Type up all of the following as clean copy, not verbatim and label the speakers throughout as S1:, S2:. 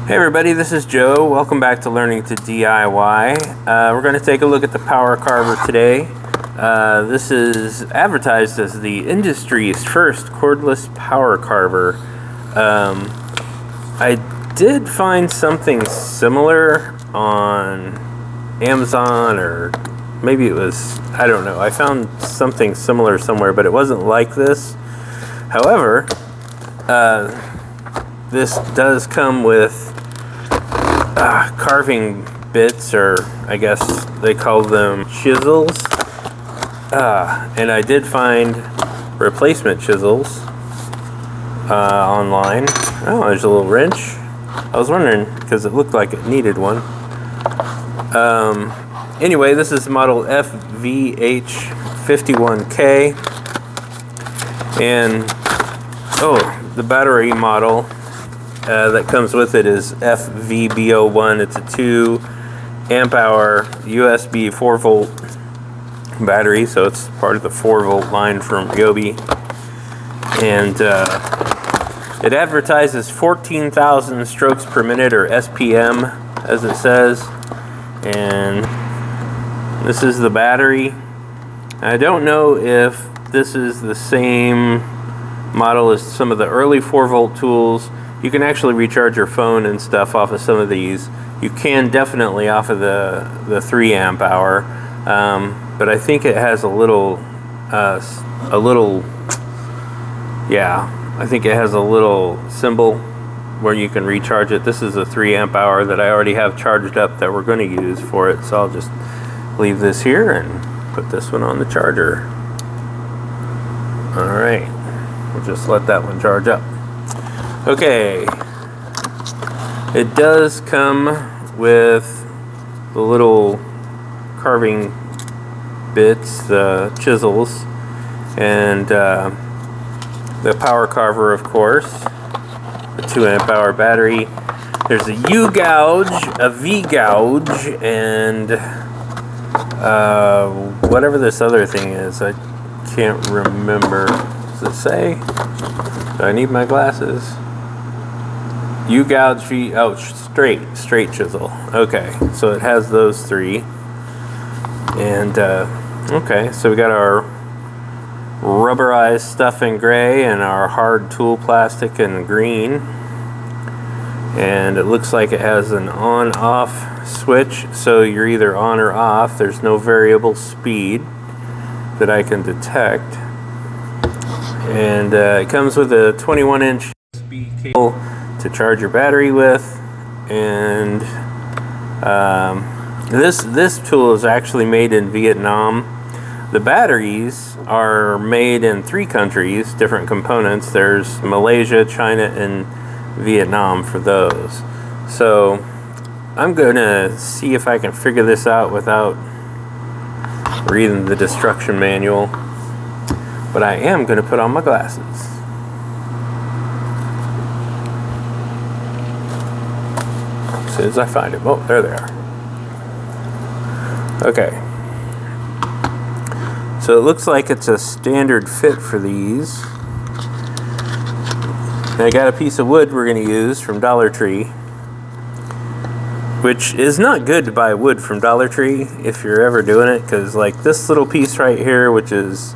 S1: Hey everybody, this is Joe. Welcome back to Learning to DIY. We're going to take a look at the Power Carver today. This is advertised as the industry's first cordless power carver. I did find something similar on Amazon, or maybe it was, I don't know. I found something similar somewhere, but it wasn't like this. However, this does come with carving bits, or I guess they call them chisels. And I did find replacement chisels online. Oh, there's a little wrench. I was wondering because it looked like it needed one. Anyway, this is model FVH51K, and the battery model that comes with it is FVB01. It's a 2 amp hour USB 4-volt battery, so it's part of the 4-volt line from Ryobi. And it advertises 14,000 strokes per minute, or SPM as it says. And this is the battery. I don't know if this is the same model as some of the early 4-volt tools. You can actually recharge your phone and stuff off of some of these. You can definitely off of the 3 amp hour, but I think it has I think it has a little symbol where you can recharge it. This is a 3 amp hour that I already have charged up that we're going to use for it, so I'll just leave this here and put this one on the charger. Alright, we'll just let that one charge up. Okay, it does come with the little carving bits, the chisels, and the power carver, of course, the 2 amp hour battery. There's a U gouge, a V gouge, and whatever this other thing is, I can't remember. Does it say? Do I need my glasses? U gouge, V, straight chisel. Okay, so it has those 3. And okay, so we got our rubberized stuff in gray and our hard tool plastic in green. And it looks like it has an on-off switch, so you're either on or off. There's no variable speed that I can detect. And it comes with a 21-inch USB cable to charge your battery with. And this tool is actually made in Vietnam. The batteries are made in 3 countries, different components. There's Malaysia, China, and Vietnam for those. So I'm gonna see if I can figure this out without reading the instruction manual, but I am gonna put on my glasses. As soon as I find it. Oh, there they are. Okay, so it looks like it's a standard fit for these. I got a piece of wood we're going to use from Dollar Tree, which is not good to buy wood from Dollar Tree if you're ever doing it, because like this little piece right here, which is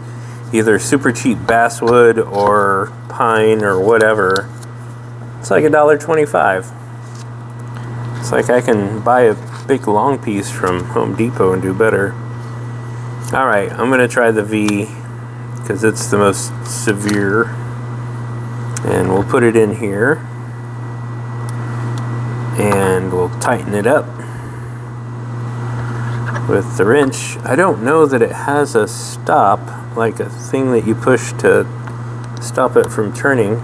S1: either super cheap basswood or pine or whatever, it's like $1.25. It's like I can buy a big long piece from Home Depot and do better. Alright, I'm going to try the V because it's the most severe. And we'll put it in here. And we'll tighten it up with the wrench. I don't know that it has a stop, like a thing that you push to stop it from turning.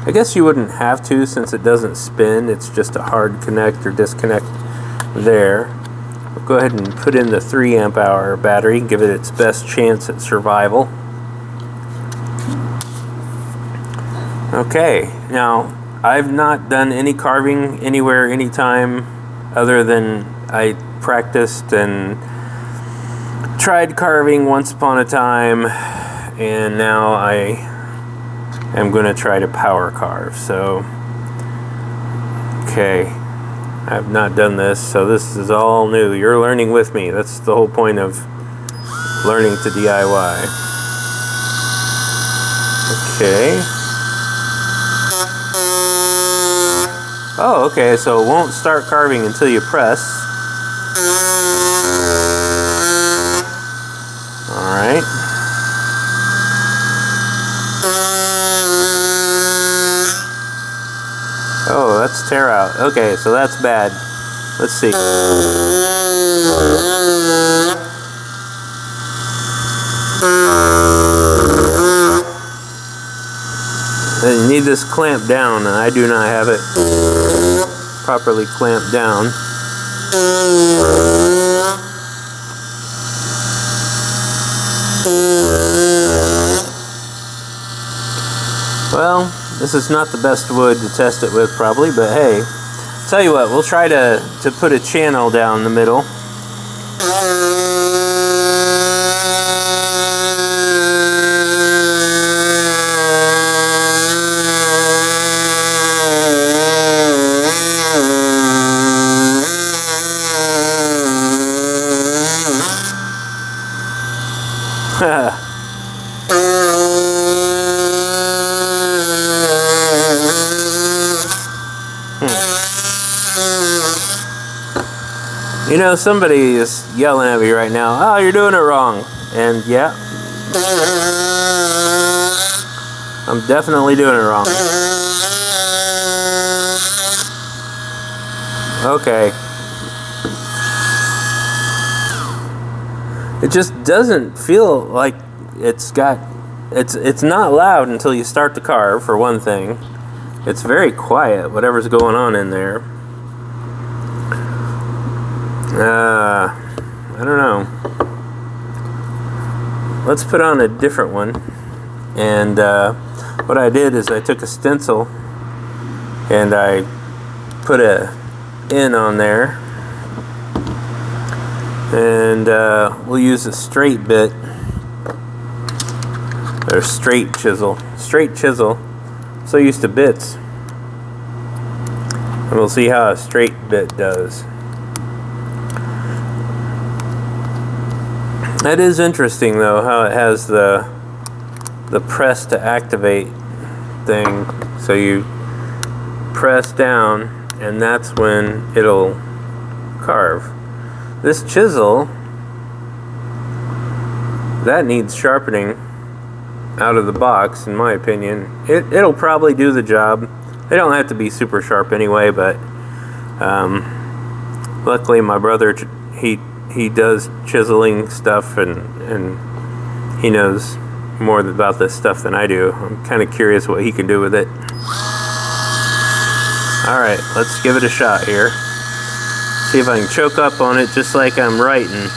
S1: I guess you wouldn't have to since it doesn't spin. It's just a hard connect or disconnect there. We'll go ahead and put in the 3 amp hour battery, give it its best chance at survival. Okay, now I've not done any carving anywhere, anytime, other than I practiced and tried carving once upon a time, and now I am going to try to power carve. So Okay, I have not done this, so this is all new. You're learning with me. That's the whole point of learning to DIY. Okay. Oh, okay, so it won't start carving until you press. Alright. Oh, that's tear out. Okay, so that's bad. Let's see. You need this clamped down, and I do not have it properly clamped down. Well, this is not the best wood to test it with probably, but hey, tell you what, we'll try to put a channel down the middle. You know, somebody is yelling at me right now, oh, you're doing it wrong. And yeah, I'm definitely doing it wrong. Okay. It just doesn't feel like it's not loud until you start to carve, for one thing. It's very quiet, whatever's going on in there. I don't know. Let's put on a different one. And what I did is I took a stencil and I put a N on there. And we'll use a straight bit, or straight chisel. Straight chisel. I'm so used to bits. And we'll see how a straight bit does. That is interesting though, how it has the press to activate thing. So you press down and that's when it'll carve. This chisel, that needs sharpening out of the box, in my opinion. It'll probably do the job. They don't have to be super sharp anyway, but luckily my brother, he does chiseling stuff and he knows more about this stuff than I do. I'm kind of curious what he can do with it. Alright, let's give it a shot here. See if I can choke up on it just like I'm writing.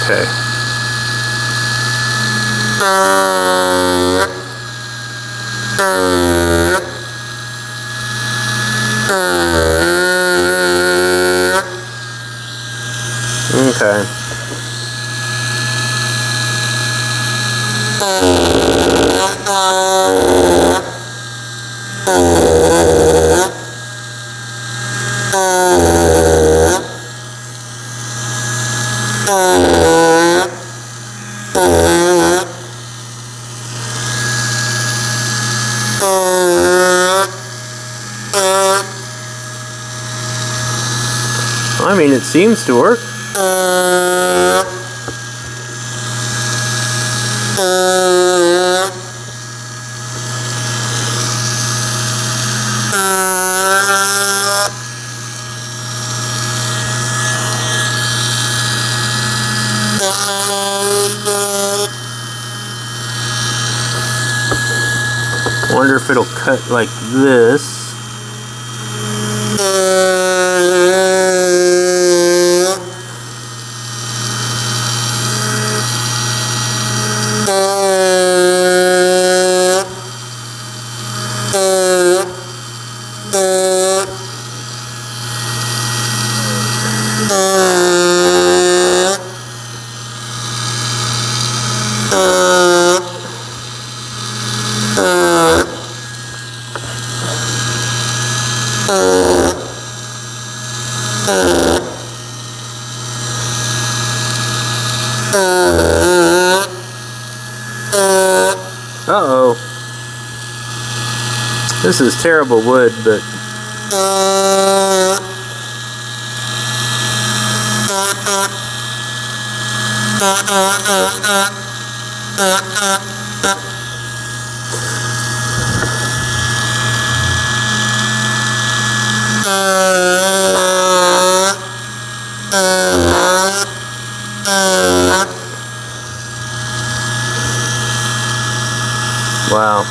S1: Okay. Okay. I mean, it seems to work. Wonder if it'll cut like this. This is terrible wood, but wow.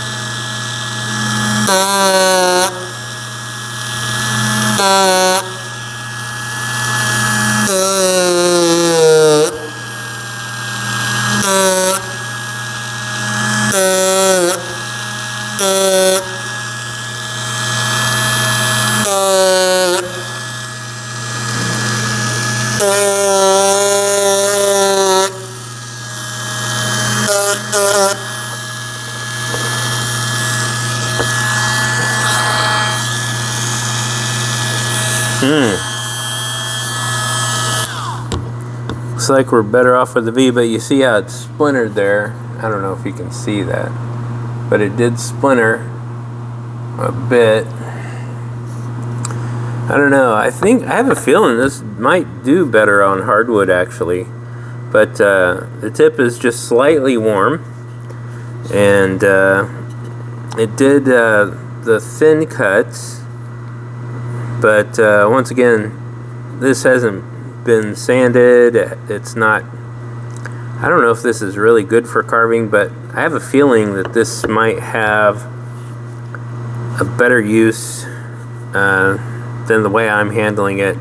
S1: Looks like we're better off with the V, but you see how it's splintered there. I don't know if you can see that, but it did splinter a bit. I don't know. I have a feeling this might do better on hardwood actually, but the tip is just slightly warm, and it did the thin cuts, but once again, this hasn't been sanded. It's not, I don't know if this is really good for carving, but I have a feeling that this might have a better use than the way I'm handling it.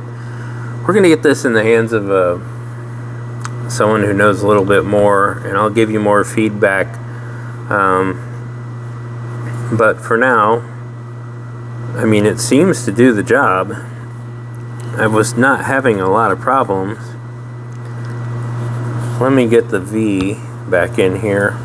S1: We're gonna get this in the hands of someone who knows a little bit more, and I'll give you more feedback, but for now, I mean, it seems to do the job. I was not having a lot of problems. Let me get the V back in here.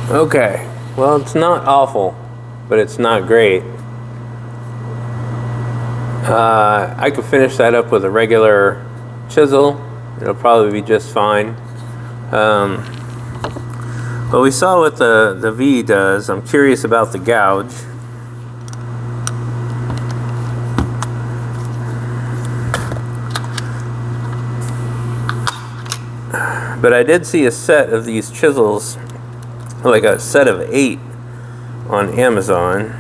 S1: Okay, well, it's not awful, but it's not great. I could finish that up with a regular chisel. It'll probably be just fine. But we saw what the V does. I'm curious about the gouge. But I did see a set of these chisels, like a set of 8 on Amazon.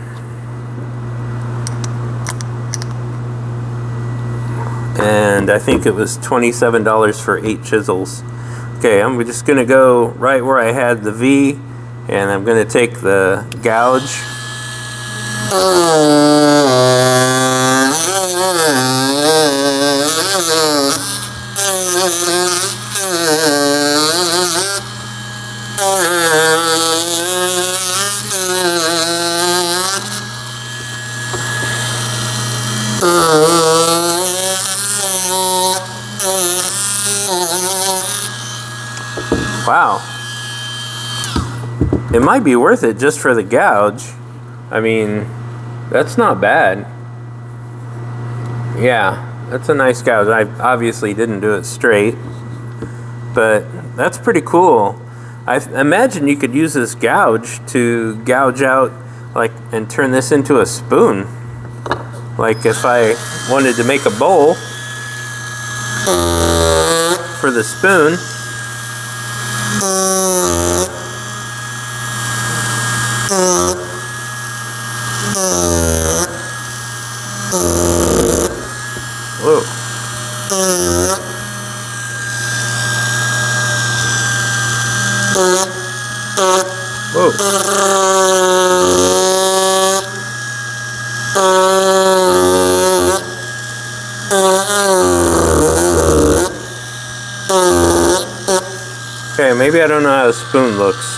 S1: And I think it was $27 for 8 chisels. Okay, I'm just gonna go right where I had the V, and I'm gonna take the gouge. Wow. It might be worth it just for the gouge. I mean, that's not bad. Yeah, that's a nice gouge. I obviously didn't do it straight, but that's pretty cool. I imagine you could use this gouge to gouge out, like, and turn this into a spoon. Like if I wanted to make a bowl for the spoon. Whoa. Whoa. Okay, maybe I don't know how a spoon looks.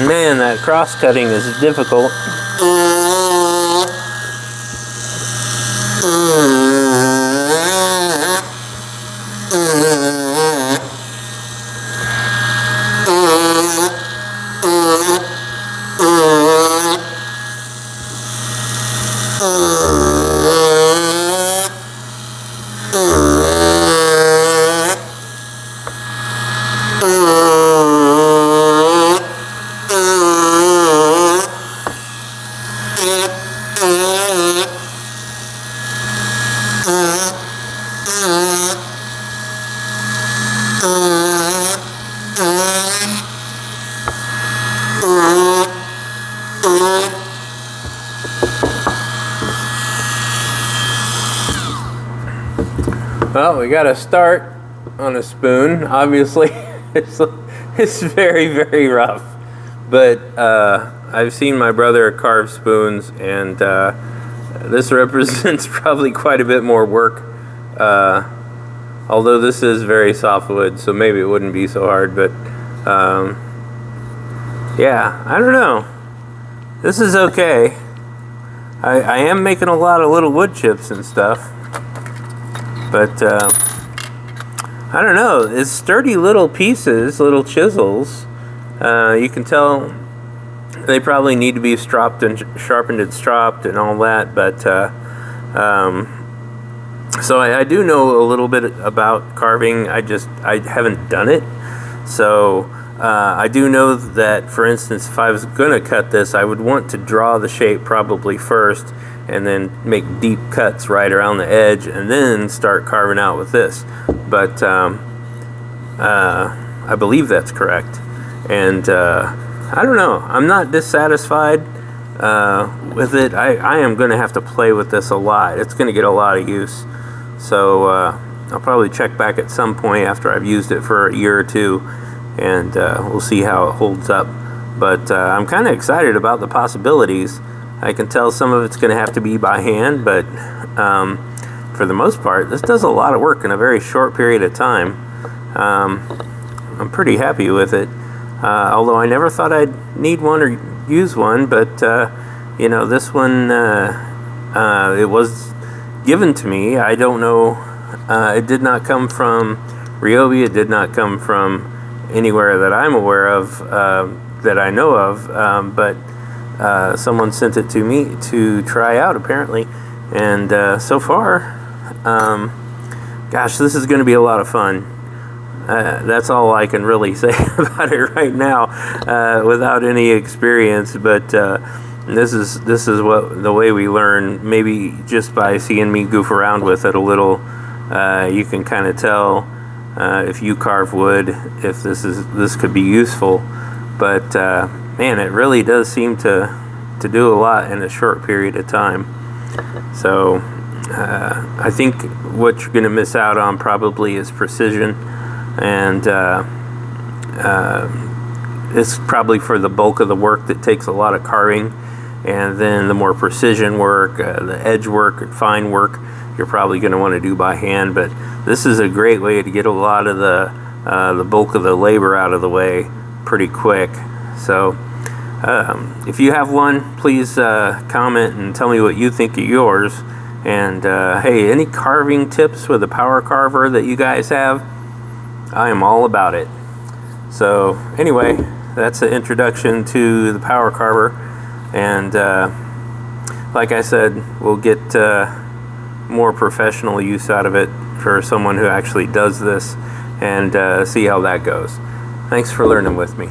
S1: Man, that cross-cutting is difficult. Well, we got to start on a spoon. Obviously, it's very, very rough. But I've seen my brother carve spoons, and this represents probably quite a bit more work. Although this is very soft wood, so maybe it wouldn't be so hard. But yeah, I don't know. This is okay. I am making a lot of little wood chips and stuff. But, I don't know, it's sturdy little pieces, little chisels. You can tell they probably need to be stropped and sharpened and stropped and all that, but, so I do know a little bit about carving. I haven't done it. So, I do know that, for instance, if I was going to cut this, I would want to draw the shape probably first, and then make deep cuts right around the edge, and then start carving out with this. But I believe that's correct. And I don't know. I'm not dissatisfied with it. I am going to have to play with this a lot. It's going to get a lot of use. So I'll probably check back at some point after I've used it for a year or two, and we'll see how it holds up. But I'm kind of excited about the possibilities. I can tell some of it's going to have to be by hand, but for the most part, this does a lot of work in a very short period of time. I'm pretty happy with it, although I never thought I'd need one or use one, but you know, this one, it was given to me. I don't know, it did not come from Ryobi, it did not come from anywhere that I'm aware of, that I know of, but someone sent it to me to try out, apparently, and so far, gosh, this is going to be a lot of fun. That's all I can really say about it right now, without any experience. But this is what the way we learn. Maybe just by seeing me goof around with it a little, you can kind of tell if you carve wood, if this could be useful. But man, it really does seem to do a lot in a short period of time. So I think what you're going to miss out on probably is precision, and it's probably for the bulk of the work that takes a lot of carving, and then the more precision work, the edge work and fine work, you're probably going to want to do by hand. But this is a great way to get a lot of the bulk of the labor out of the way pretty quick. So if you have one, please comment and tell me what you think of yours. And hey, any carving tips with a power carver that you guys have, I am all about it. So anyway, that's the introduction to the power carver, and like I said, we'll get more professional use out of it for someone who actually does this, and see how that goes. Thanks for learning with me.